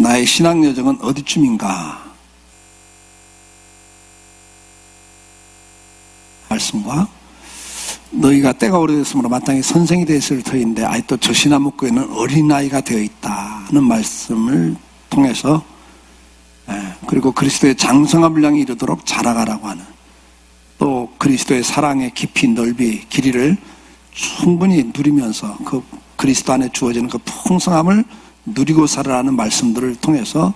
나의 신앙 여정은 어디쯤인가? 말씀과 너희가 때가 오래됐으므로 마땅히 선생이 되었을 터인데 아직도 저 시나무교에는 어린아이가 되어 있다는 말씀을 통해서, 그리고 그리스도의 장성함을 향해 이르도록 자라가라고 하는, 또 그리스도의 사랑의 깊이 넓이 길이를 충분히 누리면서 그 그리스도 안에 주어지는 그 풍성함을 누리고 살아라는 말씀들을 통해서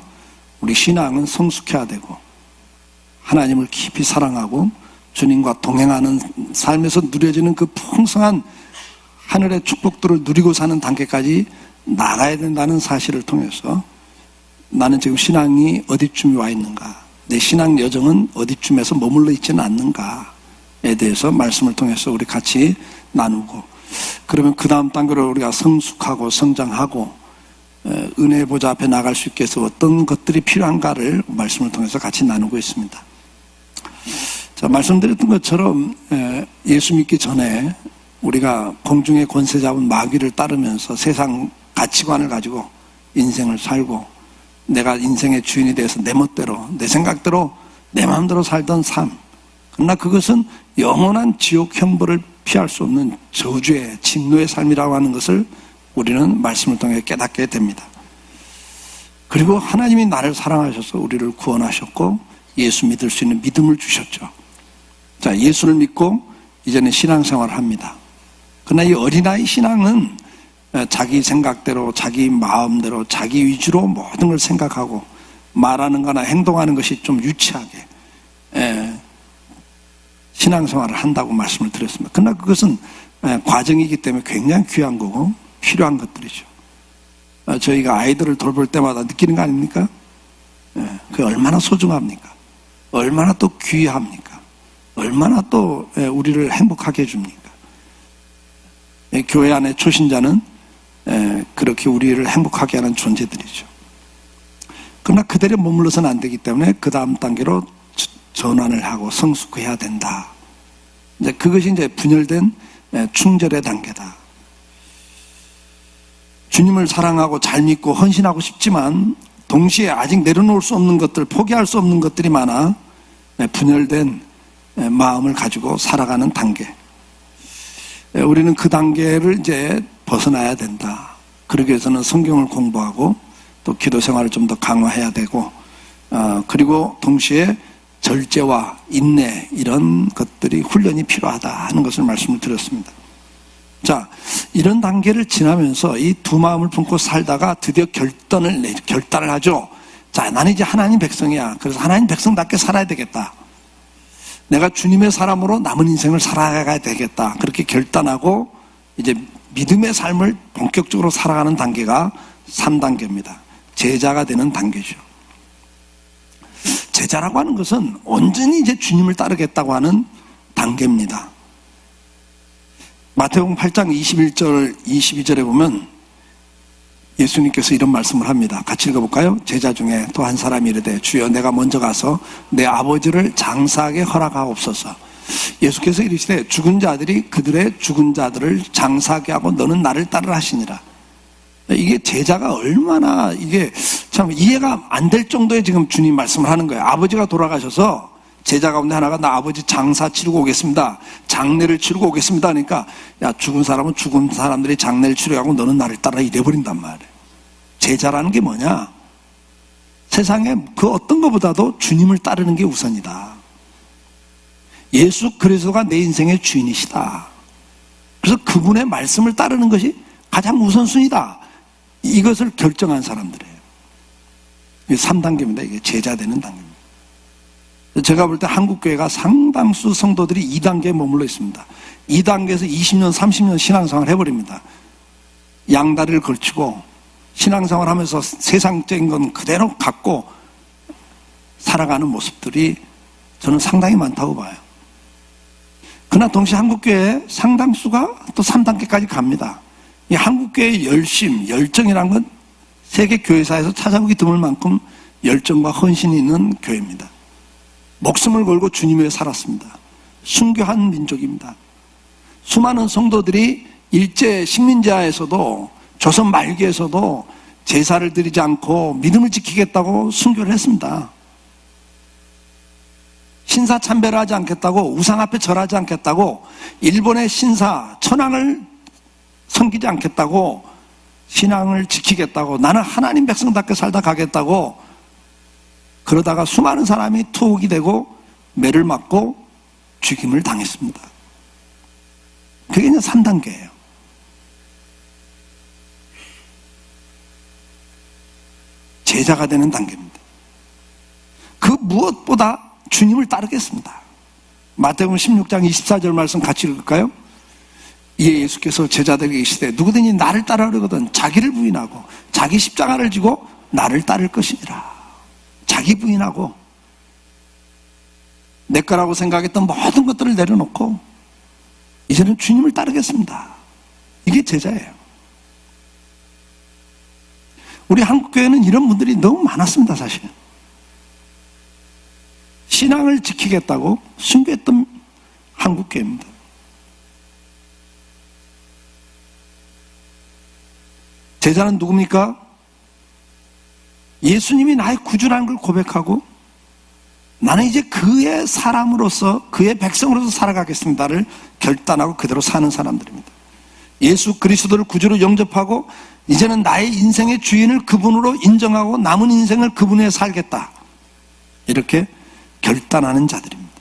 우리 신앙은 성숙해야 되고 하나님을 깊이 사랑하고 주님과 동행하는 삶에서 누려지는 그 풍성한 하늘의 축복들을 누리고 사는 단계까지 나가야 된다는 사실을 통해서 나는 지금 신앙이 어디쯤에 와 있는가, 내 신앙 여정은 어디쯤에서 머물러 있지는 않는가에 대해서 말씀을 통해서 우리 같이 나누고, 그러면 그 다음 단계로 우리가 성숙하고 성장하고 은혜의 보좌 앞에 나갈 수 있게 해서 어떤 것들이 필요한가를 말씀을 통해서 같이 나누고 있습니다. 자, 말씀드렸던 것처럼 예수 믿기 전에 우리가 공중의 권세 잡은 마귀를 따르면서 세상 가치관을 가지고 인생을 살고 내가 인생의 주인이 돼서 내 멋대로 내 생각대로 내 마음대로 살던 삶, 그러나 그것은 영원한 지옥 형벌을 피할 수 없는 저주의 진노의 삶이라고 하는 것을 우리는 말씀을 통해 깨닫게 됩니다. 그리고 하나님이 나를 사랑하셔서 우리를 구원하셨고 예수 믿을 수 있는 믿음을 주셨죠. 자, 예수를 믿고 이제는 신앙생활을 합니다. 그러나 이 어린아이 신앙은 자기 생각대로 자기 마음대로 자기 위주로 모든 걸 생각하고 말하는 거나 행동하는 것이 좀 유치하게 신앙생활을 한다고 말씀을 드렸습니다. 그러나 그것은 과정이기 때문에 굉장히 귀한 거고 필요한 것들이죠. 저희가 아이들을 돌볼 때마다 느끼는 거 아닙니까? 그게 얼마나 소중합니까? 얼마나 또 귀합니까? 얼마나 또 우리를 행복하게 해줍니까? 교회 안에 초신자는 그렇게 우리를 행복하게 하는 존재들이죠. 그러나 그대로 머물러서는 안 되기 때문에 그 다음 단계로 전환을 하고 성숙해야 된다. 이제 그것이 이제 분열된 충절의 단계다. 주님을 사랑하고 잘 믿고 헌신하고 싶지만 동시에 아직 내려놓을 수 없는 것들, 포기할 수 없는 것들이 많아 분열된 마음을 가지고 살아가는 단계. 우리는 그 단계를 이제 벗어나야 된다. 그러기 위해서는 성경을 공부하고 또 기도 생활을 좀 더 강화해야 되고, 그리고 동시에 절제와 인내 이런 것들이 훈련이 필요하다 하는 것을 말씀을 드렸습니다. 자, 이런 단계를 지나면서 이 두 마음을 품고 살다가 드디어 결단을 하죠. 자, 나는 이제 하나님 백성이야. 그래서 하나님 백성답게 살아야 되겠다. 내가 주님의 사람으로 남은 인생을 살아가야 되겠다. 그렇게 결단하고 이제 믿음의 삶을 본격적으로 살아가는 단계가 3단계입니다. 제자가 되는 단계죠. 제자라고 하는 것은 온전히 이제 주님을 따르겠다고 하는 단계입니다. 마태복음 8장 21절, 22절에 보면 예수님께서 이런 말씀을 합니다. 같이 읽어볼까요? 제자 중에 또 한 사람이 이르되 주여 내가 먼저 가서 내 아버지를 장사하게 허락하옵소서. 예수께서 이르시되 죽은 자들이 그들의 죽은 자들을 장사하게 하고 너는 나를 따르라 하시니라. 이게 제자가 얼마나 이게 참 이해가 안 될 정도의 지금 주님 말씀을 하는 거예요. 아버지가 돌아가셔서 제자 가운데 하나가 나 아버지 장사 치르고 오겠습니다. 장례를 치르고 오겠습니다. 하니까 야, 죽은 사람은 죽은 사람들이 장례를 치르고 너는 나를 따라 이래버린단 말이에요. 제자라는 게 뭐냐? 세상에 그 어떤 것보다도 주님을 따르는 게 우선이다. 예수 그리스도가 내 인생의 주인이시다. 그래서 그분의 말씀을 따르는 것이 가장 우선순위다. 이것을 결정한 사람들이에요. 이게 3단계입니다. 이게 제자 되는 단계입니다. 제가 볼 때 한국교회가 상당수 성도들이 2단계에 머물러 있습니다. 2단계에서 20년, 30년 신앙생활 해버립니다. 양다리를 걸치고 신앙생활 하면서 세상적인 건 그대로 갖고 살아가는 모습들이 저는 상당히 많다고 봐요. 그러나 동시에 한국교회 상당수가 또 3단계까지 갑니다. 이 한국교회의 열심, 열정이란 건 세계 교회사에서 찾아보기 드물 만큼 열정과 헌신이 있는 교회입니다. 목숨을 걸고 주님 위해 살았습니다. 순교한 민족입니다. 수많은 성도들이 일제 식민지하에서도 조선 말기에서도 제사를 드리지 않고 믿음을 지키겠다고 순교를 했습니다. 신사 참배를 하지 않겠다고, 우상 앞에 절하지 않겠다고, 일본의 신사 천황을 섬기지 않겠다고, 신앙을 지키겠다고, 나는 하나님 백성답게 살다 가겠다고, 그러다가 수많은 사람이 투옥이 되고 매를 맞고 죽임을 당했습니다. 그게 이제 3단계예요. 제자가 되는 단계입니다. 그 무엇보다 주님을 따르겠습니다. 마태복음 16장 24절 말씀 같이 읽을까요? 이에 예수께서 제자들에게 이르시되 누구든지 나를 따르려거든 자기를 부인하고 자기 십자가를 지고 나를 따를 것이니라. 자기 부인하고 내 거라고 생각했던 모든 것들을 내려놓고 이제는 주님을 따르겠습니다. 이게 제자예요. 우리 한국교회는 이런 분들이 너무 많았습니다. 사실 신앙을 지키겠다고 순교했던 한국교회입니다. 제자는 누굽니까? 예수님이 나의 구주라는 걸 고백하고 나는 이제 그의 사람으로서 그의 백성으로서 살아가겠습니다를 결단하고 그대로 사는 사람들입니다. 예수 그리스도를 구주로 영접하고 이제는 나의 인생의 주인을 그분으로 인정하고 남은 인생을 그분 위에 살겠다, 이렇게 결단하는 자들입니다.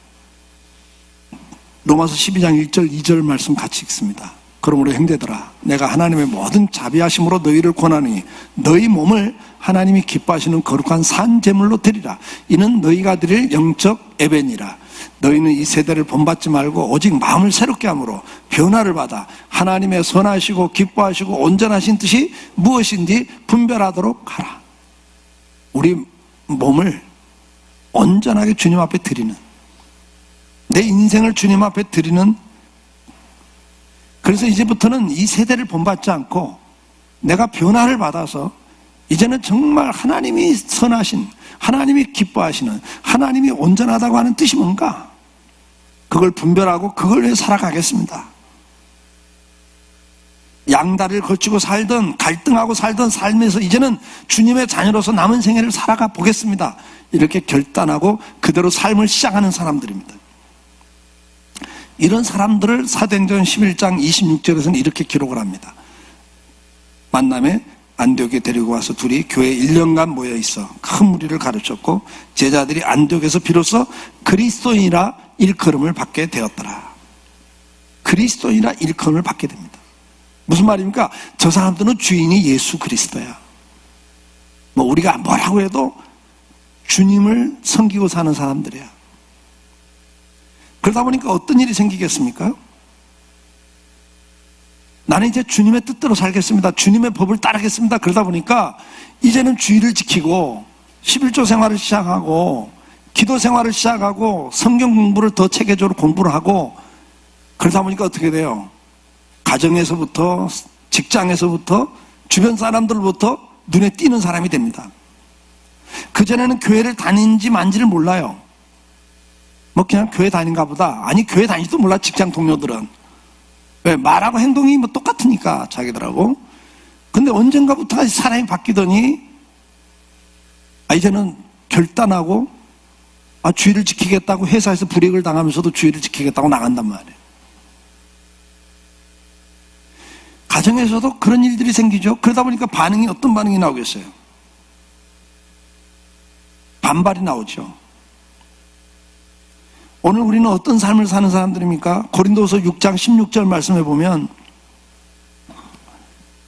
로마서 12장 1절 2절 말씀 같이 읽습니다. 그러므로 형제들아 내가 하나님의 모든 자비하심으로 너희를 권하니 너희 몸을 하나님이 기뻐하시는 거룩한 산 제물로 드리라. 이는 너희가 드릴 영적 예배니라. 너희는 이 세대를 본받지 말고 오직 마음을 새롭게 함으로 변화를 받아 하나님의 선하시고 기뻐하시고 온전하신 뜻이 무엇인지 분별하도록 하라. 우리 몸을 온전하게 주님 앞에 드리는, 내 인생을 주님 앞에 드리는, 그래서 이제부터는 이 세대를 본받지 않고 내가 변화를 받아서 이제는 정말 하나님이 선하신, 하나님이 기뻐하시는, 하나님이 온전하다고 하는 뜻이 뭔가 그걸 분별하고 그걸 위해 살아가겠습니다. 양다리를 걸치고 살던, 갈등하고 살던 삶에서 이제는 주님의 자녀로서 남은 생애를 살아가 보겠습니다, 이렇게 결단하고 그대로 삶을 시작하는 사람들입니다. 이런 사람들을 사도행전 11장 26절에서는 이렇게 기록을 합니다. 만남에 안디옥에 데리고 와서 둘이 교회에 1년간 모여 있어 큰 무리를 가르쳤고 제자들이 안디옥에서 비로소 그리스도인이라 일컬음을 받게 되었더라. 그리스도인이라 일컬음을 받게 됩니다. 무슨 말입니까? 저 사람들은 주인이 예수 그리스도야. 뭐 우리가 뭐라고 해도 주님을 섬기고 사는 사람들이야. 그러다 보니까 어떤 일이 생기겠습니까? 나는 이제 주님의 뜻대로 살겠습니다. 주님의 법을 따르겠습니다. 그러다 보니까 이제는 주의를 지키고 11조 생활을 시작하고 기도 생활을 시작하고 성경 공부를 더 체계적으로 공부를 하고, 그러다 보니까 어떻게 돼요? 가정에서부터 직장에서부터 주변 사람들부터 눈에 띄는 사람이 됩니다. 그전에는 교회를 다닌지 만지를 몰라요. 뭐 그냥 교회 다닌가 보다. 아니 교회 다니지도 몰라. 직장 동료들은 왜? 말하고 행동이 뭐 똑같으니까 자기들하고. 근데 언젠가부터 사람이 바뀌더니 이제는 결단하고 주의를 지키겠다고 회사에서 불이익을 당하면서도 주의를 지키겠다고 나간단 말이에요. 가정에서도 그런 일들이 생기죠. 그러다 보니까 반응이 어떤 반응이 나오겠어요? 반발이 나오죠. 오늘 우리는 어떤 삶을 사는 사람들입니까? 고린도서 6장 16절 말씀해 보면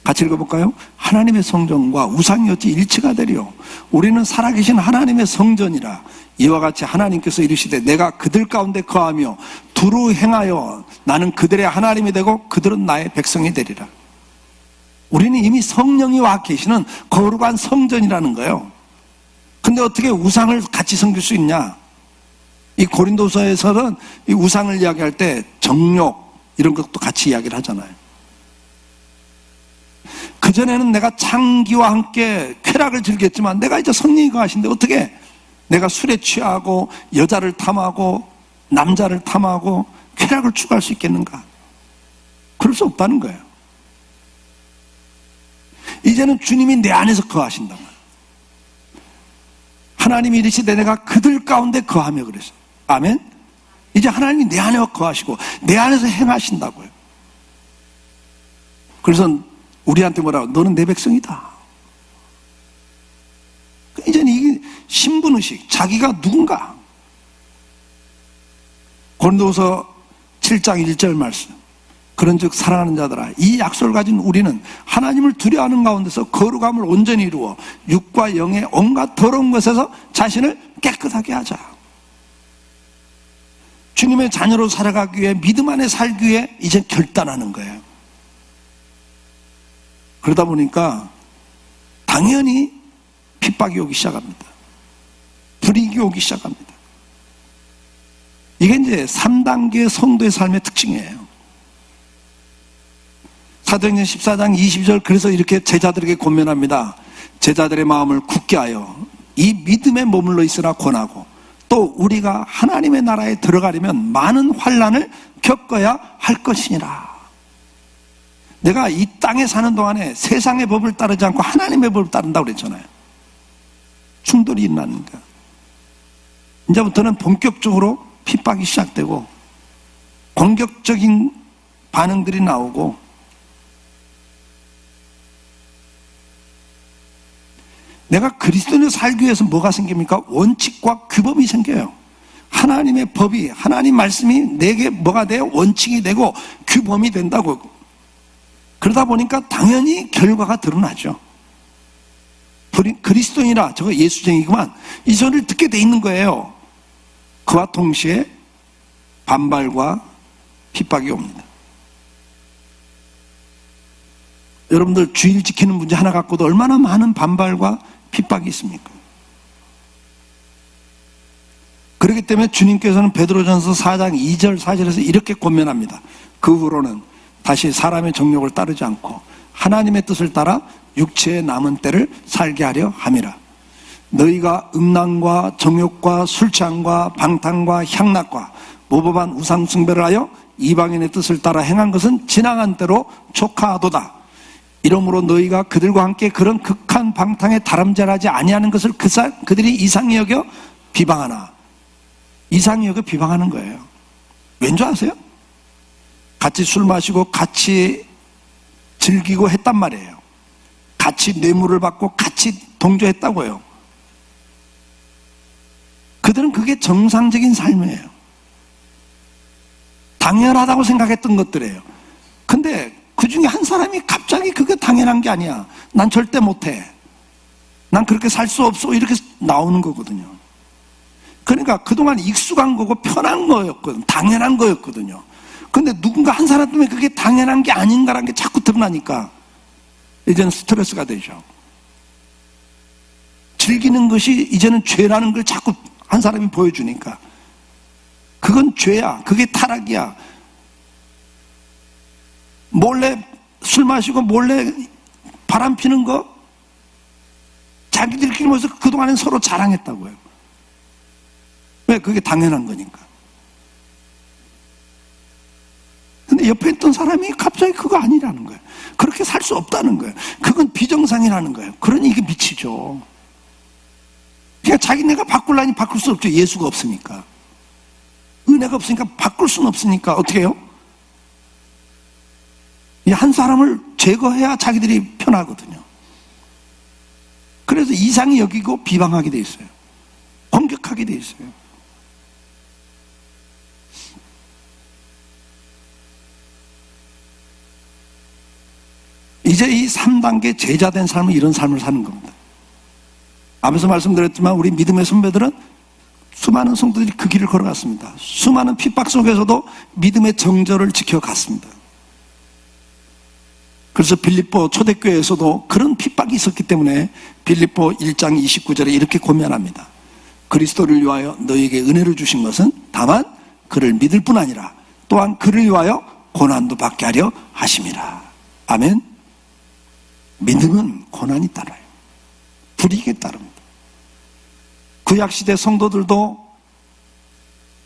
같이 읽어볼까요? 하나님의 성전과 우상이 어찌 일치가 되리요? 우리는 살아계신 하나님의 성전이라. 이와 같이 하나님께서 이르시되 내가 그들 가운데 거하며 두루 행하여 나는 그들의 하나님이 되고 그들은 나의 백성이 되리라. 우리는 이미 성령이 와 계시는 거룩한 성전이라는 거예요. 근데 어떻게 우상을 같이 섬길 수 있냐? 이 고린도서에서는 이 우상을 이야기할 때 정욕 이런 것도 같이 이야기를 하잖아요. 그전에는 내가 창기와 함께 쾌락을 즐겼지만 내가 이제 성령이 거하신데 어떻게 내가 술에 취하고 여자를 탐하고 남자를 탐하고 쾌락을 추구할 수 있겠는가? 그럴 수 없다는 거예요. 이제는 주님이 내 안에서 거하신단 말이에요. 하나님이 이르시되 내가 그들 가운데 거하며 그랬어요. 아멘. 이제 하나님이 내 안에 거하시고 내 안에서 행하신다고요. 그래서 우리한테 뭐라고? 너는 내 백성이다. 이제는 이게 신분의식, 자기가 누군가. 고린도후서 7장 1절 말씀. 그런즉 사랑하는 자들아, 이 약속을 가진 우리는 하나님을 두려워하는 가운데서 거룩함을 온전히 이루어 육과 영의 온갖 더러운 것에서 자신을 깨끗하게 하자. 주님의 자녀로 살아가기 위해, 믿음 안에 살기 위해 이제 결단하는 거예요. 그러다 보니까 당연히 핍박이 오기 시작합니다. 불이익이 오기 시작합니다. 이게 이제 3단계 성도의 삶의 특징이에요. 사도행전 14장 22절, 그래서 이렇게 제자들에게 권면합니다. 제자들의 마음을 굳게 하여 이 믿음에 머물러 있으라 권하고, 또 우리가 하나님의 나라에 들어가려면 많은 환난을 겪어야 할 것이니라. 내가 이 땅에 사는 동안에 세상의 법을 따르지 않고 하나님의 법을 따른다고 그랬잖아요. 충돌이 일어나니까 이제부터는 본격적으로 핍박이 시작되고 공격적인 반응들이 나오고, 내가 그리스도인으로 살기 위해서 뭐가 생깁니까? 원칙과 규범이 생겨요. 하나님의 법이, 하나님 말씀이 내게 뭐가 돼요? 원칙이 되고 규범이 된다고. 그러다 보니까 당연히 결과가 드러나죠. 그리스도인이라 저거 예수쟁이구만, 이 소리를 듣게 돼 있는 거예요. 그와 동시에 반발과 핍박이 옵니다. 여러분들 주일 지키는 문제 하나 갖고도 얼마나 많은 반발과 핍박이 있습니까? 그렇기 때문에 주님께서는 베드로전서 4장 2절 4절에서 이렇게 권면합니다. 그 후로는 다시 사람의 정욕을 따르지 않고 하나님의 뜻을 따라 육체의 남은 때를 살게 하려 함이라. 너희가 음란과 정욕과 술취함과 방탕과 향락과 모범한 우상 숭배를 하여 이방인의 뜻을 따라 행한 것은 지나간 때로 족하도다. 이러므로 너희가 그들과 함께 그런 극한 방탕에 다름질하지 아니하는 것을 그들이 이상히 여겨 비방하나. 이상히 여겨 비방하는 거예요. 왠지 아세요? 같이 술 마시고 같이 즐기고 했단 말이에요. 같이 뇌물을 받고 같이 동조했다고요. 그들은 그게 정상적인 삶이에요. 당연하다고 생각했던 것들이에요. 근데 그 중에 한 사람이 갑자기 그게 당연한 게 아니야, 난 절대 못해, 난 그렇게 살 수 없어, 이렇게 나오는 거거든요. 그러니까 그동안 익숙한 거고 편한 거였거든, 당연한 거였거든요. 근데 누군가 한 사람 때문에 그게 당연한 게 아닌가라는 게 자꾸 드러나니까 이제는 스트레스가 되죠. 즐기는 것이 이제는 죄라는 걸 자꾸 한 사람이 보여주니까 그건 죄야, 그게 타락이야. 몰래 술 마시고 몰래 바람 피는 거 자기들끼리 모여서 그동안엔 서로 자랑했다고요. 왜? 그게 당연한 거니까. 근데 옆에 있던 사람이 갑자기 그거 아니라는 거예요. 그렇게 살 수 없다는 거예요. 그건 비정상이라는 거예요. 그러니 이게 미치죠. 그러니까 자기네가 바꾸려니 바꿀 수 없죠. 예수가 없으니까. 은혜가 없으니까 바꿀 수는 없으니까 어떻게 해요? 이 한 사람을 제거해야 자기들이 편하거든요. 그래서 이상히 여기고 비방하게 돼 있어요. 공격하게 돼 있어요. 이제 이 3단계 제자된 삶은 이런 삶을 사는 겁니다. 앞에서 말씀드렸지만 우리 믿음의 선배들은 수많은 성도들이 그 길을 걸어갔습니다. 수많은 핍박 속에서도 믿음의 정절을 지켜갔습니다. 그래서 빌립보 초대교회에서도 그런 핍박이 있었기 때문에 빌립보 1장 29절에 이렇게 권면합니다. 그리스도를 위하여 너희에게 은혜를 주신 것은 다만 그를 믿을 뿐 아니라 또한 그를 위하여 고난도 받게 하려 하심이라. 아멘. 믿음은 고난이 따라요. 불이익에 따릅니다. 구약시대 성도들도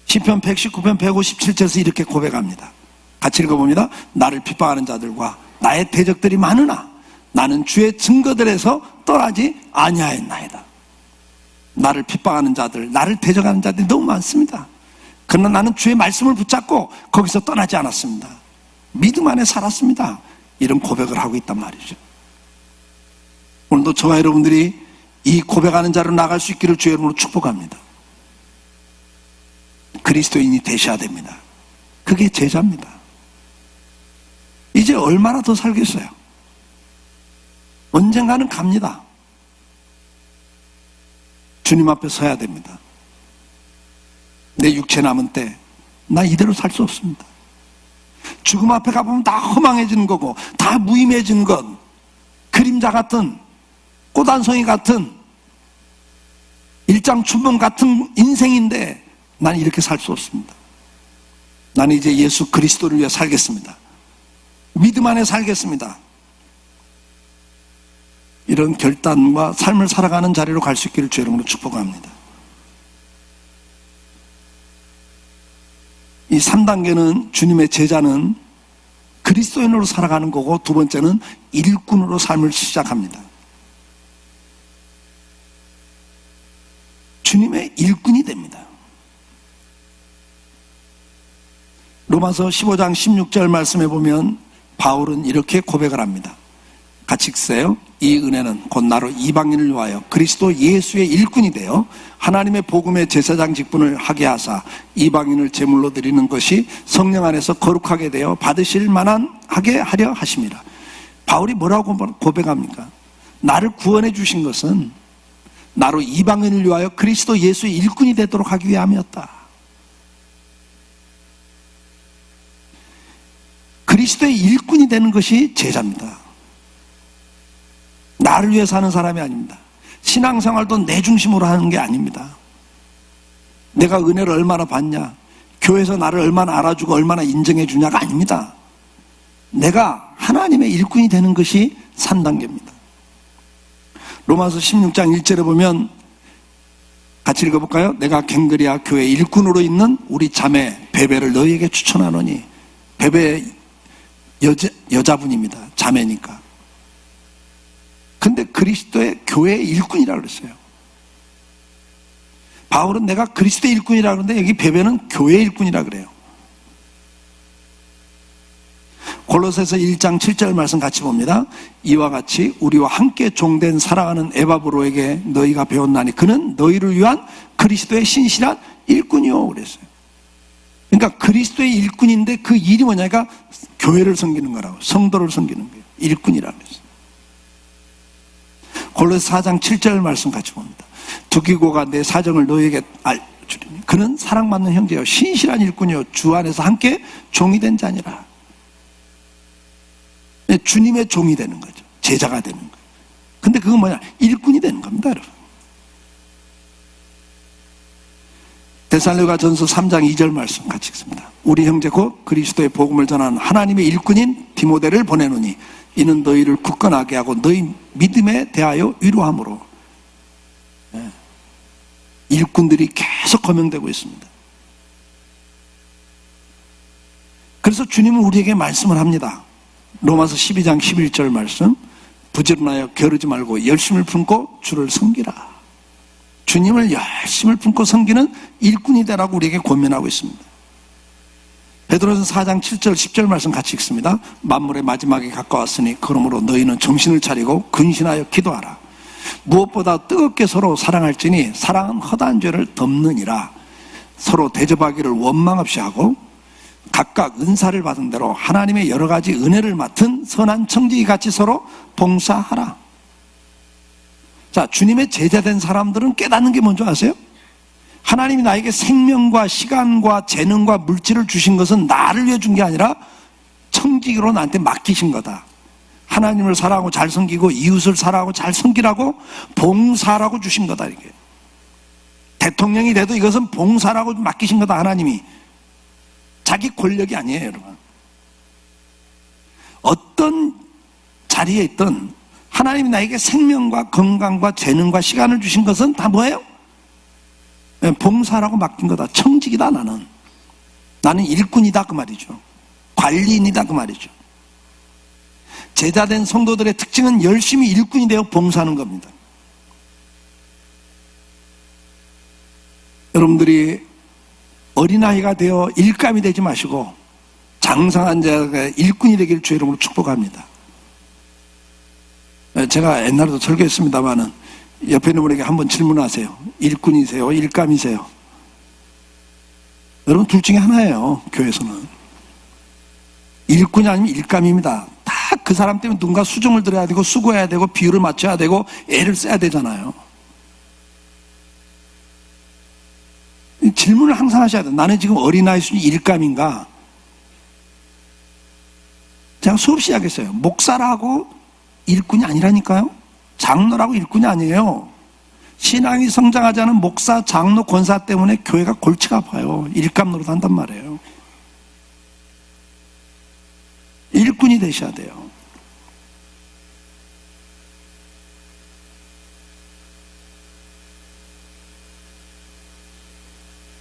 시편 119편 157절에서 이렇게 고백합니다. 같이 읽어봅니다. 나를 핍박하는 자들과 나의 대적들이 많으나 나는 주의 증거들에서 떠나지 아니하였나이다. 나를 핍박하는 자들, 나를 대적하는 자들이 너무 많습니다. 그러나 나는 주의 말씀을 붙잡고 거기서 떠나지 않았습니다. 믿음 안에 살았습니다. 이런 고백을 하고 있단 말이죠. 오늘도 저와 여러분들이 이 고백하는 자로 나갈 수 있기를 주의 이름으로 축복합니다. 그리스도인이 되셔야 됩니다. 그게 제자입니다. 이제 얼마나 더 살겠어요? 언젠가는 갑니다. 주님 앞에 서야 됩니다. 내 육체 남은 때 나 이대로 살 수 없습니다. 죽음 앞에 가보면 다 허망해지는 거고 다 무의미해지는 것, 그림자 같은, 꽃 한 송이 같은, 일장춘몽 같은 인생인데 나는 이렇게 살 수 없습니다. 나는 이제 예수 그리스도를 위해 살겠습니다. 믿음 안에 살겠습니다. 이런 결단과 삶을 살아가는 자리로 갈 수 있기를 주의 이름으로 축복합니다. 이 3단계는 주님의 제자는 그리스도인으로 살아가는 거고, 두 번째는 일꾼으로 삶을 시작합니다. 주님의 일꾼이 됩니다. 로마서 15장 16절 말씀에 보면 바울은 이렇게 고백을 합니다. 같이 읽으세요. 이 은혜는 곧 나로 이방인을 위하여 그리스도 예수의 일꾼이 되어 하나님의 복음의 제사장 직분을 하게 하사 이방인을 제물로 드리는 것이 성령 안에서 거룩하게 되어 받으실 만한 하게 하려 하심이라. 바울이 뭐라고 고백합니까? 나를 구원해 주신 것은 나로 이방인을 위하여 그리스도 예수의 일꾼이 되도록 하기 위함이었다. 그리스도의 일꾼이 되는 것이 제자입니다. 나를 위해 사는 사람이 아닙니다. 신앙생활도 내 중심으로 하는 게 아닙니다. 내가 은혜를 얼마나 받냐, 교회에서 나를 얼마나 알아주고 얼마나 인정해 주냐가 아닙니다. 내가 하나님의 일꾼이 되는 것이 3단계입니다. 로마서 16장 1절에 보면 같이 읽어볼까요? 내가 갱그리아 교회 일꾼으로 있는 우리 자매 베베를 너희에게 추천하노니. 베베 여자분입니다. 자매니까. 근데 그리스도의 교회의 일꾼이라고 그랬어요. 바울은 내가 그리스도의 일꾼이라고 그러는데 여기 베베는 교회의 일꾼이라고 그래요. 골로새서 1장 7절 말씀 같이 봅니다. 이와 같이 우리와 함께 종된 사랑하는 에바브로에게 너희가 배웠나니 그는 너희를 위한 그리스도의 신실한 일꾼이요 그랬어요. 그러니까 그리스도의 일꾼인데 그 일이 뭐냐니까 교회를 섬기는 거라고, 성도를 섬기는 거예요. 일꾼이라고 그랬어요. 골로새 4장 7절 말씀 같이 봅니다. 두기고가 내 사정을 너희에게 알주리니 그는 사랑받는 형제요 신실한 일꾼이요 주 안에서 함께 종이 된 자니라. 주님의 종이 되는 거죠. 제자가 되는 거예요. 근데 그건 뭐냐? 일꾼이 되는 겁니다, 여러분. 데살로니가전서 3장 2절 말씀 같이 읽습니다. 우리 형제 곧 그리스도의 복음을 전하는 하나님의 일꾼인 디모데를 보내노니 이는 너희를 굳건하게 하고 너희 믿음에 대하여 위로함으로. 일꾼들이 계속 거명되고 있습니다. 그래서 주님은 우리에게 말씀을 합니다. 로마서 12장 11절 말씀, 부지런하여 게으르지 말고 열심을 품고 주를 섬기라. 주님을 열심을 품고 섬기는 일꾼이 되라고 우리에게 권면하고 있습니다. 베드로전서 4장 7절 10절 말씀 같이 읽습니다. 만물의 마지막이 가까웠으니 그러므로 너희는 정신을 차리고 근신하여 기도하라. 무엇보다 뜨겁게 서로 사랑할지니 사랑은 허다한 죄를 덮느니라. 서로 대접하기를 원망 없이 하고 각각 은사를 받은 대로 하나님의 여러 가지 은혜를 맡은 선한 청지기 같이 서로 봉사하라. 자, 주님의 제자된 사람들은 깨닫는 게 뭔지 아세요? 하나님이 나에게 생명과 시간과 재능과 물질을 주신 것은 나를 위해 준 게 아니라 청지기로 나한테 맡기신 거다. 하나님을 사랑하고 잘 섬기고 이웃을 사랑하고 잘 섬기라고 봉사라고 주신 거다. 이게 대통령이 돼도 이것은 봉사라고 맡기신 거다. 하나님이 자기 권력이 아니에요, 여러분. 어떤 자리에 있든 하나님이 나에게 생명과 건강과 재능과 시간을 주신 것은 다 뭐예요? 봉사라고 맡긴 거다. 청직이다. 나는 일꾼이다 그 말이죠. 관리인이다 그 말이죠. 제자된 성도들의 특징은 열심히 일꾼이 되어 봉사하는 겁니다. 여러분들이 어린아이가 되어 일감이 되지 마시고 장성한 자가 일꾼이 되기를 주의 이름으로 축복합니다. 제가 옛날에도 설교했습니다마는 옆에 있는 분에게 한번 질문하세요. 일꾼이세요? 일감이세요? 여러분 둘 중에 하나예요. 교회에서는 일꾼이 아니면 일감입니다. 다 그 사람 때문에 누군가 수정을 들어야 되고 수고해야 되고 비율을 맞춰야 되고 애를 써야 되잖아요. 질문을 항상 하셔야 돼요. 나는 지금 어린아이 수준 일감인가? 제가 수업 시작했어요. 목사라고 일꾼이 아니라니까요. 장로라고 일꾼이 아니에요. 신앙이 성장하지 않은 목사, 장로, 권사 때문에 교회가 골치가 아파요. 일감 노릇 한단 말이에요. 일꾼이 되셔야 돼요.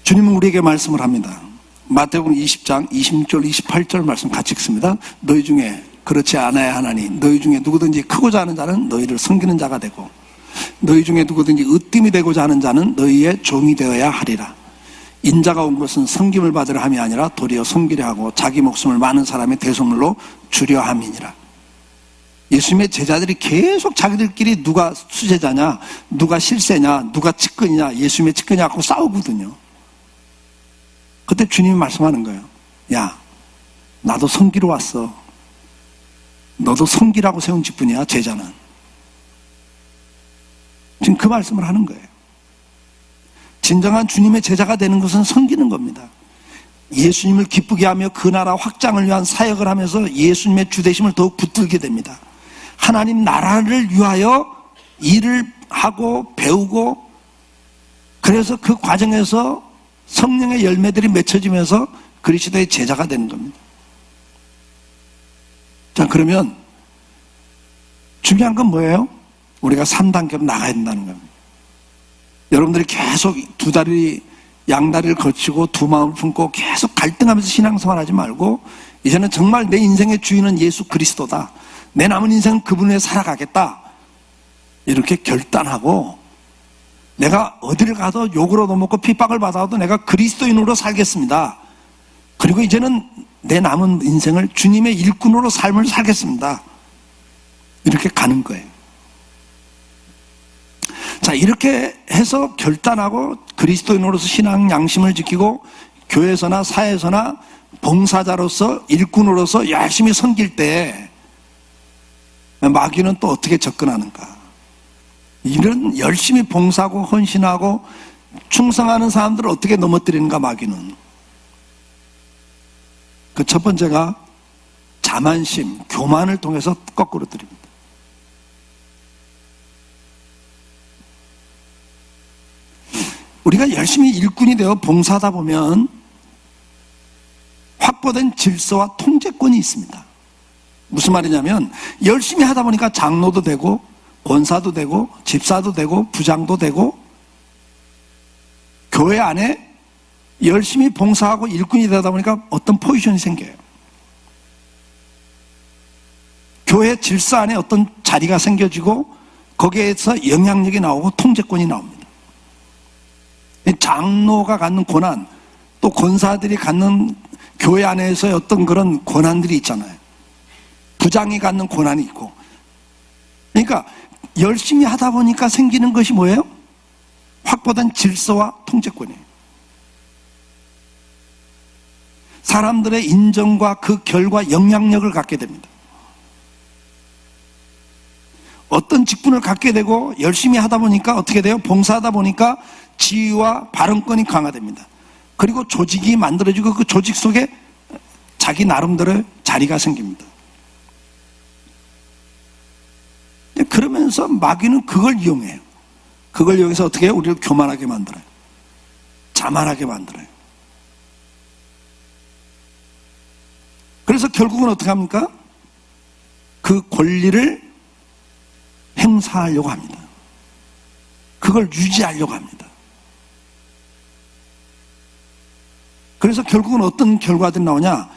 주님은 우리에게 말씀을 합니다. 마태복음 20장 26절 28절 말씀 같이 읽습니다. 너희 중에 그렇지 않아야 하나니 너희 중에 누구든지 크고자 하는 자는 너희를 섬기는 자가 되고 너희 중에 누구든지 으뜸이 되고자 하는 자는 너희의 종이 되어야 하리라. 인자가 온 것은 섬김을 받으려 함이 아니라 도리어 섬기려 하고 자기 목숨을 많은 사람의 대속물로 주려 함이니라. 예수님의 제자들이 계속 자기들끼리 누가 수제자냐, 누가 실세냐, 누가 측근이냐, 예수님의 측근이냐 갖고 싸우거든요. 그때 주님이 말씀하는 거예요. 야, 나도 섬기러 왔어. 너도 섬기라고 세운 직분이야, 제자는. 지금 그 말씀을 하는 거예요. 진정한 주님의 제자가 되는 것은 섬기는 겁니다. 예수님을 기쁘게 하며 그 나라 확장을 위한 사역을 하면서 예수님의 주되심을 더욱 붙들게 됩니다. 하나님 나라를 위하여 일을 하고 배우고 그래서 그 과정에서 성령의 열매들이 맺혀지면서 그리스도의 제자가 되는 겁니다. 자, 그러면 중요한 건 뭐예요? 우리가 3단계로 나가야 된다는 겁니다. 여러분들이 계속 두 다리, 양다리를 거치고 두 마음을 품고 계속 갈등하면서 신앙생활 하지 말고 이제는 정말 내 인생의 주인은 예수 그리스도다. 내 남은 인생은 그분 위해 살아가겠다. 이렇게 결단하고 내가 어디를 가도 욕을 얻어먹고 핍박을 받아도 내가 그리스도인으로 살겠습니다. 그리고 이제는 내 남은 인생을 주님의 일꾼으로 삶을 살겠습니다. 이렇게 가는 거예요. 자, 이렇게 해서 결단하고 그리스도인으로서 신앙 양심을 지키고 교회에서나 사회에서나 봉사자로서 일꾼으로서 열심히 섬길 때 마귀는 또 어떻게 접근하는가? 이런 열심히 봉사하고 헌신하고 충성하는 사람들을 어떻게 넘어뜨리는가, 마귀는. 그 첫 번째가 자만심, 교만을 통해서 거꾸로 드립니다. 우리가 열심히 일꾼이 되어 봉사하다 보면 확보된 질서와 통제권이 있습니다. 무슨 말이냐면 열심히 하다 보니까 장로도 되고 권사도 되고 집사도 되고 부장도 되고 교회 안에 열심히 봉사하고 일꾼이 되다 보니까 어떤 포지션이 생겨요. 교회 질서 안에 어떤 자리가 생겨지고 거기에서 영향력이 나오고 통제권이 나옵니다. 장로가 갖는 권한, 또 권사들이 갖는 교회 안에서의 어떤 그런 권한들이 있잖아요. 부장이 갖는 권한이 있고. 그러니까 열심히 하다 보니까 생기는 것이 뭐예요? 확보된 질서와 통제권이에요. 사람들의 인정과 그 결과 영향력을 갖게 됩니다. 어떤 직분을 갖게 되고 열심히 하다 보니까 어떻게 돼요? 봉사하다 보니까 지위와 발언권이 강화됩니다. 그리고 조직이 만들어지고 그 조직 속에 자기 나름대로의 자리가 생깁니다. 그러면서 마귀는 그걸 이용해요. 그걸 이용해서 어떻게 해요? 우리를 교만하게 만들어요. 자만하게 만들어요. 그래서 결국은 어떻게 합니까? 그 권리를 행사하려고 합니다. 그걸 유지하려고 합니다. 그래서 결국은 어떤 결과들이 나오냐?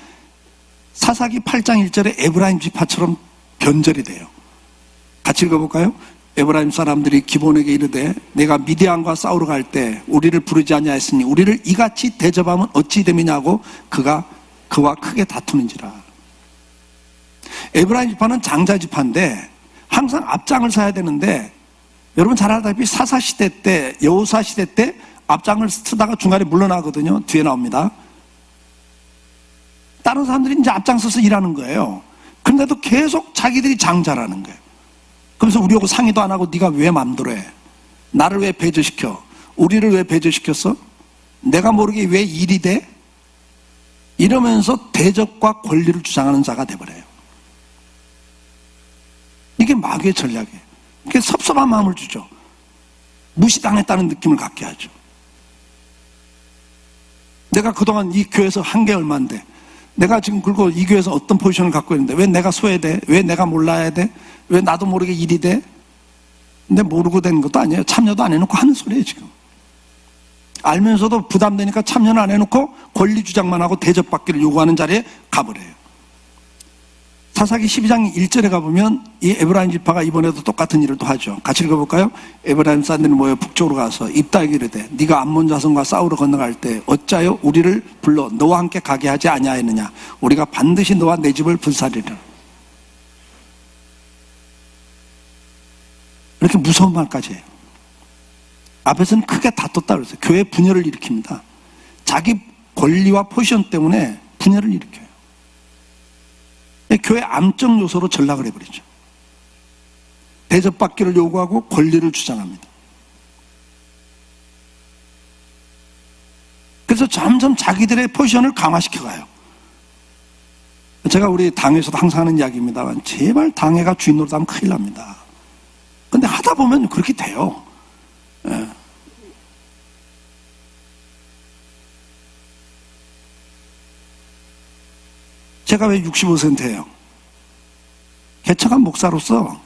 사사기 8장 1절에 에브라임 지파처럼 변절이 돼요. 같이 읽어볼까요? 에브라임 사람들이 기본에게 이르되 내가 미디안과 싸우러 갈 때 우리를 부르지 아니하였으니 우리를 이같이 대접하면 어찌 됨이냐고 그와 크게 다투는지라. 에브라임 지파는 장자 지파인데 항상 앞장을 서야 되는데, 여러분 잘 알다시피 사사시대 때, 여호사 시대 때 앞장을 서다가 중간에 물러나거든요. 뒤에 나옵니다. 다른 사람들이 이제 앞장서서 일하는 거예요. 그런데도 계속 자기들이 장자라는 거예요. 그래서 우리하고 상의도 안 하고 네가 왜 맘대로 해? 나를 왜 배제시켜? 우리를 왜 배제시켰어? 내가 모르게 왜 일이 돼? 이러면서 대접과 권리를 주장하는 자가 돼버려요. 이게 마귀의 전략이에요. 이게 섭섭한 마음을 주죠. 무시당했다는 느낌을 갖게 하죠. 내가 그동안 이 교회에서 한 게 얼만데, 내가 지금 그리고 이 교회에서 어떤 포지션을 갖고 있는데 왜 내가 소외돼? 왜 내가 몰라야 돼? 왜 나도 모르게 일이 돼? 근데 모르고 되는 것도 아니에요. 참여도 안 해놓고 하는 소리예요 지금. 알면서도 부담되니까 참여는 안 해놓고 권리 주장만 하고 대접받기를 요구하는 자리에 가버려요. 사사기 12장 1절에 가보면 이 에브라임 지파가 이번에도 똑같은 일을 또 하죠. 같이 읽어볼까요? 에브라임 사람들이 모여 북쪽으로 가서 입다에게 이르되 네가 암몬 자손과 싸우러 건너갈 때 어찌하여 우리를 불러 너와 함께 가게 하지 아니하였느냐? 우리가 반드시 너와 내 집을 불사리리라. 이렇게 무서운 말까지 해요. 앞에서는 크게 다퉜다 그랬어요. 교회 분열을 일으킵니다. 자기 권리와 포지션 때문에 분열을 일으켜요. 교회 암적 요소로 전락을 해버리죠. 대접받기를 요구하고 권리를 주장합니다. 그래서 점점 자기들의 포지션을 강화시켜가요. 제가 우리 당회에서도 항상 하는 이야기입니다만, 제발 당회가 주인 노릇하면 큰일 납니다. 근데 하다 보면 그렇게 돼요. 예. 제가 왜 65세예요? 개척한 목사로서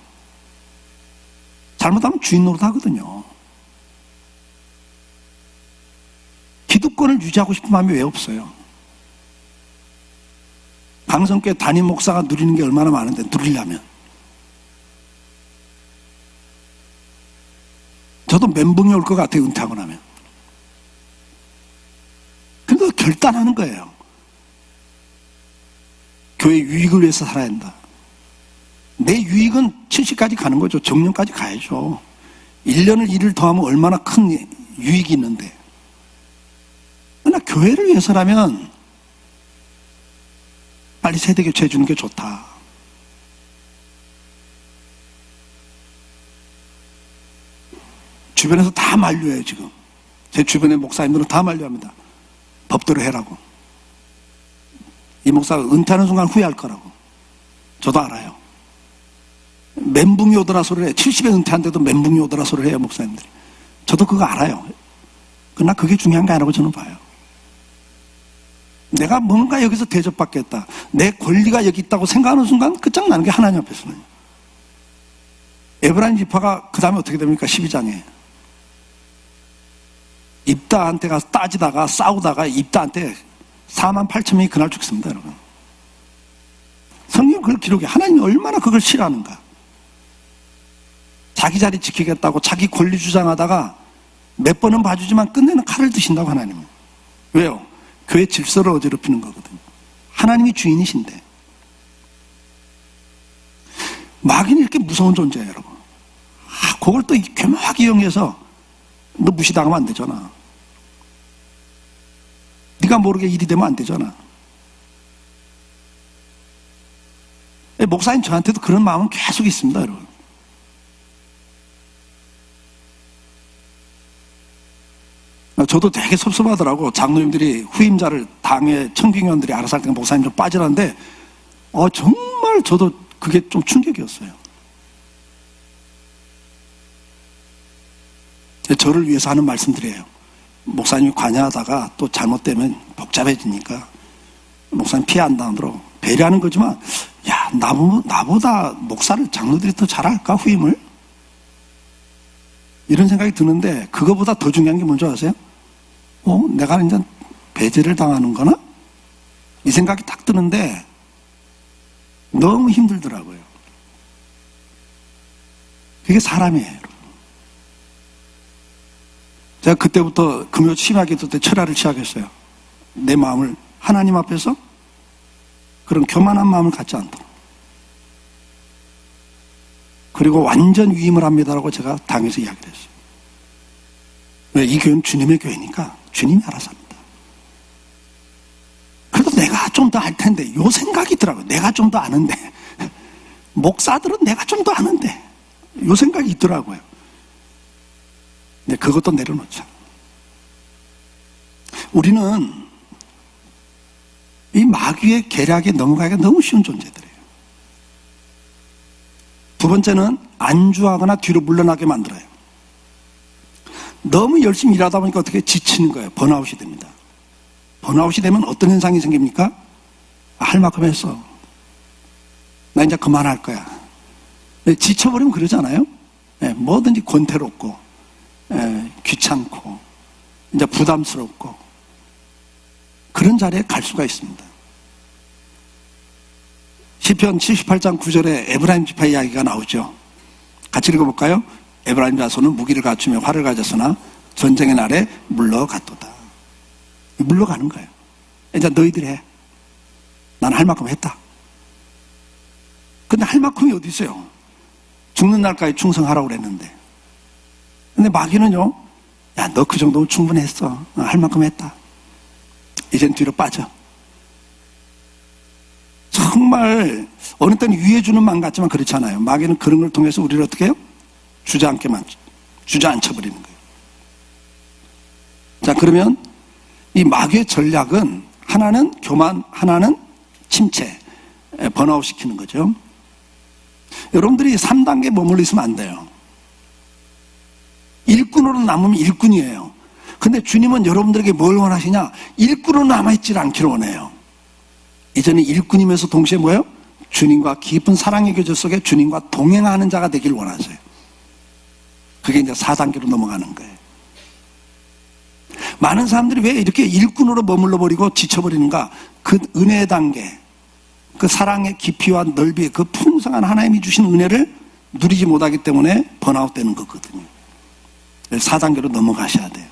잘못하면 주인 노릇 하거든요. 기득권을 유지하고 싶은 마음이 왜 없어요? 강성교회 담임 목사가 누리는 게 얼마나 많은데 누리려면. 저도 멘붕이 올 것 같아요, 은퇴하고 나면. 그래도 결단하는 거예요. 교회 유익을 위해서 살아야 한다. 내 유익은 70까지 가는 거죠. 정년까지 가야죠. 1년을 일을 더하면 얼마나 큰 유익이 있는데. 그러나 교회를 위해서라면 빨리 세대교체 해주는 게 좋다. 주변에서 다 만류해요 지금. 제 주변의 목사님들은 다 만류합니다. 법대로 해라고. 이 목사가 은퇴하는 순간 후회할 거라고. 저도 알아요. 멘붕이 오더라 소리를 해요. 70에 은퇴한데도 멘붕이 오더라 소리를 해요 목사님들이. 저도 그거 알아요. 그러나 그게 중요한 게 아니라고 저는 봐요. 내가 뭔가 여기서 대접받겠다, 내 권리가 여기 있다고 생각하는 순간 끝장나는 게 하나님 앞에서는. 에브라임 지파가 그 다음에 어떻게 됩니까? 12장에 입다한테 가서 따지다가 싸우다가 입다한테 48,000명이 그날 죽습니다, 여러분. 성경 그걸 기록해. 하나님이 얼마나 그걸 싫어하는가. 자기 자리 지키겠다고 자기 권리 주장하다가 몇 번은 봐주지만 끝내는 칼을 드신다고 하나님은. 왜요? 교회 질서를 어지럽히는 거거든요. 하나님이 주인이신데. 마귀는 이렇게 무서운 존재예요, 여러분. 그걸 또 교묘하게 이용해서 너 무시당하면 안 되잖아. 네가 모르게 일이 되면 안 되잖아. 목사님 저한테도 그런 마음은 계속 있습니다, 여러분. 저도 되게 섭섭하더라고. 장로님들이 후임자를 당의 청빙위원들이 알아서 할 때가 목사님 좀 빠지라는데 정말 저도 그게 좀 충격이었어요. 저를 위해서 하는 말씀들이에요. 목사님이 관여하다가 또 잘못되면 복잡해지니까 목사님 피해 안 당하도록 배려하는 거지만, 야, 나보다 목사를 장로들이 더 잘할까, 후임을? 이런 생각이 드는데, 그거보다 더 중요한 게 뭔지 아세요? 내가 이제 배제를 당하는 거나? 이 생각이 딱 드는데 너무 힘들더라고요. 그게 사람이에요. 제가 그때부터 금요 심야기도 때 철야를 시작했어요. 내 마음을 하나님 앞에서 그런 교만한 마음을 갖지 않도록. 그리고 완전 위임을 합니다라고 제가 당에서 이야기를 했어요. 왜? 이 교회는 주님의 교회니까 주님이 알아서 합니다. 그래도 내가 좀 더 알 텐데 요 생각이 있더라고요. 내가 좀 더 아는데 목사들은 내가 좀 더 아는데 요 생각이 있더라고요. 근데 그것도 내려놓자. 우리는 이 마귀의 계략에 넘어가기가 너무 쉬운 존재들이에요. 두 번째는 안주하거나 뒤로 물러나게 만들어요. 너무 열심히 일하다 보니까 어떻게 지치는 거예요. 번아웃이 됩니다. 번아웃이 되면 어떤 현상이 생깁니까? 할 만큼 했어. 나 이제 그만할 거야. 지쳐버리면 그러잖아요. 뭐든지 권태롭고 귀찮고 이제 부담스럽고 그런 자리에 갈 수가 있습니다. 시편 78장 9절에 에브라임 지파 이야기가 나오죠. 같이 읽어볼까요? 에브라임 자손은 무기를 갖추며 활을 가졌으나 전쟁의 날에 물러갔도다. 물러가는 거예요. 이제 너희들이 해. 난 할 만큼 했다. 근데 할 만큼이 어디 있어요? 죽는 날까지 충성하라고 그랬는데. 근데 마귀는요, 야, 너 그 정도면 충분히 했어. 할 만큼 했다. 이젠 뒤로 빠져. 정말 어느 때는 위해주는 마음 같지만 그렇잖아요. 마귀는 그런 걸 통해서 우리를 어떻게 해요? 주저앉혀버리는 거예요. 자, 그러면 이 마귀의 전략은 하나는 교만, 하나는 침체, 번아웃 시키는 거죠. 여러분들이 3단계에 머물러 있으면 안 돼요. 일꾼으로 남으면 일꾼이에요. 근데 주님은 여러분들에게 뭘 원하시냐? 일꾼으로 남아있질 않기를 원해요. 이제는 일꾼이면서 동시에 뭐예요? 주님과 깊은 사랑의 교제 속에 주님과 동행하는 자가 되길 원하세요. 그게 이제 4단계로 넘어가는 거예요. 많은 사람들이 왜 이렇게 일꾼으로 머물러 버리고 지쳐버리는가? 그 은혜의 단계, 그 사랑의 깊이와 넓이, 그 풍성한 하나님이 주신 은혜를 누리지 못하기 때문에 번아웃 되는 거거든요. 4단계로 넘어가셔야 돼요.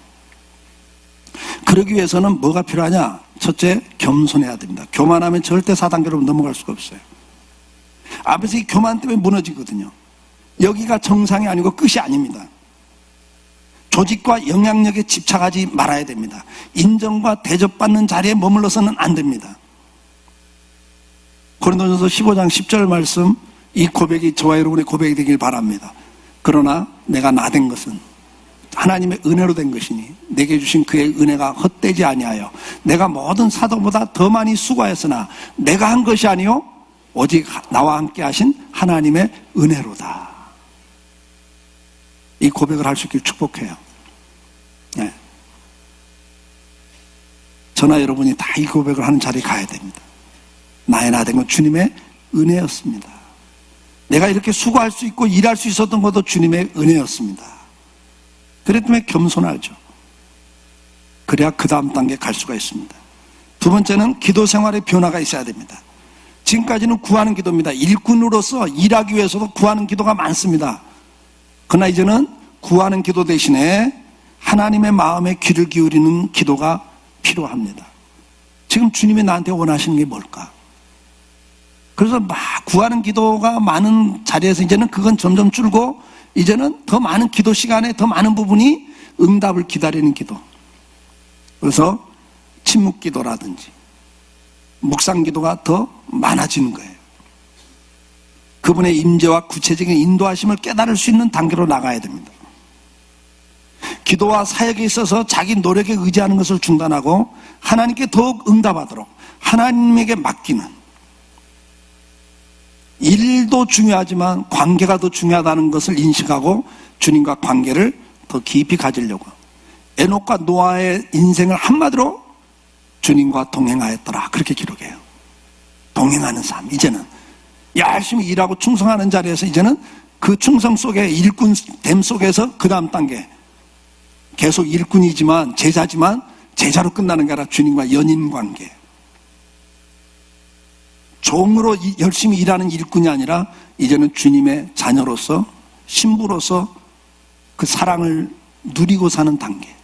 그러기 위해서는 뭐가 필요하냐? 첫째, 겸손해야 됩니다. 교만하면 절대 4단계로 넘어갈 수가 없어요. 앞에서 이 교만 때문에 무너지거든요. 여기가 정상이 아니고 끝이 아닙니다. 조직과 영향력에 집착하지 말아야 됩니다. 인정과 대접받는 자리에 머물러서는 안 됩니다. 고린도전서 15장 10절 말씀, 이 고백이 저와 여러분의 고백이 되길 바랍니다. 그러나 내가 나된 것은 하나님의 은혜로 된 것이니 내게 주신 그의 은혜가 헛되지 아니하여 내가 모든 사도보다 더 많이 수고하였으나 내가 한 것이 아니요 오직 나와 함께 하신 하나님의 은혜로다. 이 고백을 할 수 있길 축복해요. 네. 저나 여러분이 다 이 고백을 하는 자리에 가야 됩니다. 나의 나된 건 주님의 은혜였습니다. 내가 이렇게 수고할 수 있고 일할 수 있었던 것도 주님의 은혜였습니다. 그랬기 때문에 겸손하죠. 그래야 그 다음 단계 갈 수가 있습니다. 두 번째는 기도 생활의 변화가 있어야 됩니다. 지금까지는 구하는 기도입니다. 일꾼으로서 일하기 위해서도 구하는 기도가 많습니다. 그러나 이제는 구하는 기도 대신에 하나님의 마음에 귀를 기울이는 기도가 필요합니다. 지금 주님이 나한테 원하시는 게 뭘까? 그래서 막 구하는 기도가 많은 자리에서 이제는 그건 점점 줄고 이제는 더 많은 기도 시간에 더 많은 부분이 응답을 기다리는 기도. 그래서 침묵 기도라든지 묵상 기도가 더 많아지는 거예요. 그분의 임재와 구체적인 인도하심을 깨달을 수 있는 단계로 나가야 됩니다. 기도와 사역에 있어서 자기 노력에 의지하는 것을 중단하고 하나님께 더욱 응답하도록 하나님에게 맡기는, 일도 중요하지만 관계가 더 중요하다는 것을 인식하고 주님과 관계를 더 깊이 가지려고, 에녹과 노아의 인생을 한마디로 주님과 동행하였더라, 그렇게 기록해요. 동행하는 삶. 이제는 열심히 일하고 충성하는 자리에서 이제는 그 충성 속에 일꾼됨 속에서 그 다음 단계, 계속 일꾼이지만 제자지만 제자로 끝나는 게 아니라 주님과 연인 관계, 종으로 열심히 일하는 일꾼이 아니라 이제는 주님의 자녀로서 신부로서 그 사랑을 누리고 사는 단계,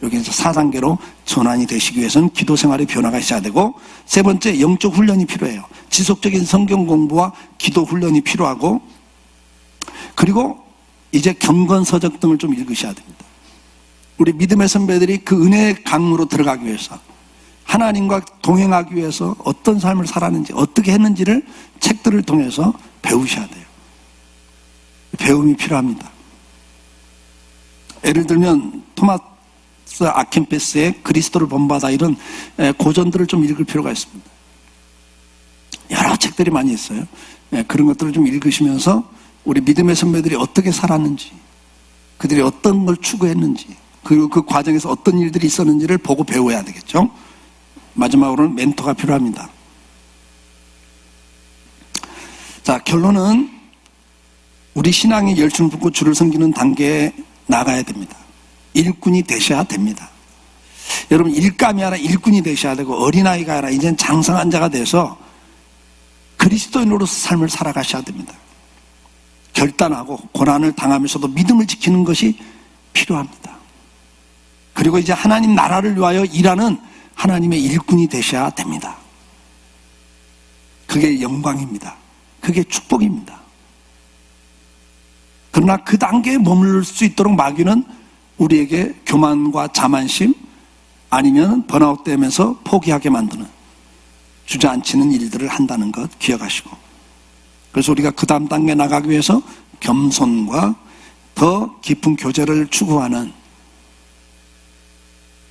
여기서 4단계로 전환이 되시기 위해서는 기도 생활의 변화가 있어야 되고, 세 번째, 영적 훈련이 필요해요. 지속적인 성경 공부와 기도 훈련이 필요하고, 그리고 이제 경건서적 등을 좀 읽으셔야 됩니다. 우리 믿음의 선배들이 그 은혜의 강으로 들어가기 위해서, 하나님과 동행하기 위해서 어떤 삶을 살았는지, 어떻게 했는지를 책들을 통해서 배우셔야 돼요. 배움이 필요합니다. 예를 들면 토마스 아킨페스의 그리스도를 본받아, 이런 고전들을 좀 읽을 필요가 있습니다. 여러 책들이 많이 있어요. 그런 것들을 좀 읽으시면서 우리 믿음의 선배들이 어떻게 살았는지, 그들이 어떤 걸 추구했는지, 그리고 그 과정에서 어떤 일들이 있었는지를 보고 배워야 되겠죠. 마지막으로는 멘토가 필요합니다. 자, 결론은 우리 신앙이 열심을 붓고 주를 섬기는 단계에 나가야 됩니다. 일꾼이 되셔야 됩니다. 여러분, 일감이 아니라 일꾼이 되셔야 되고, 어린아이가 아니라 이제는 장성한 자가 돼서 그리스도인으로서 삶을 살아가셔야 됩니다. 결단하고 고난을 당하면서도 믿음을 지키는 것이 필요합니다. 그리고 이제 하나님 나라를 위하여 일하는 하나님의 일꾼이 되셔야 됩니다. 그게 영광입니다. 그게 축복입니다. 그러나 그 단계에 머무를 수 있도록 마귀는 우리에게 교만과 자만심, 아니면 번아웃 되면서 포기하게 만드는, 주저앉히는 일들을 한다는 것 기억하시고, 그래서 우리가 그 다음 단계에 나가기 위해서 겸손과 더 깊은 교제를 추구하는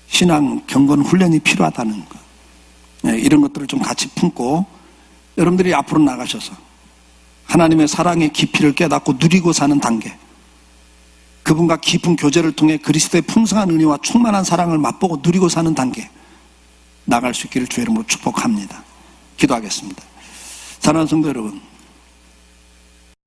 신앙 경건 훈련이 필요하다는 것, 이런 것들을 좀 같이 품고 여러분들이 앞으로 나가셔서 하나님의 사랑의 깊이를 깨닫고 누리고 사는 단계, 그분과 깊은 교제를 통해 그리스도의 풍성한 은혜와 충만한 사랑을 맛보고 누리고 사는 단계 나갈 수 있기를 주의 이름으로 축복합니다. 기도하겠습니다. 사랑하는 성도 여러분,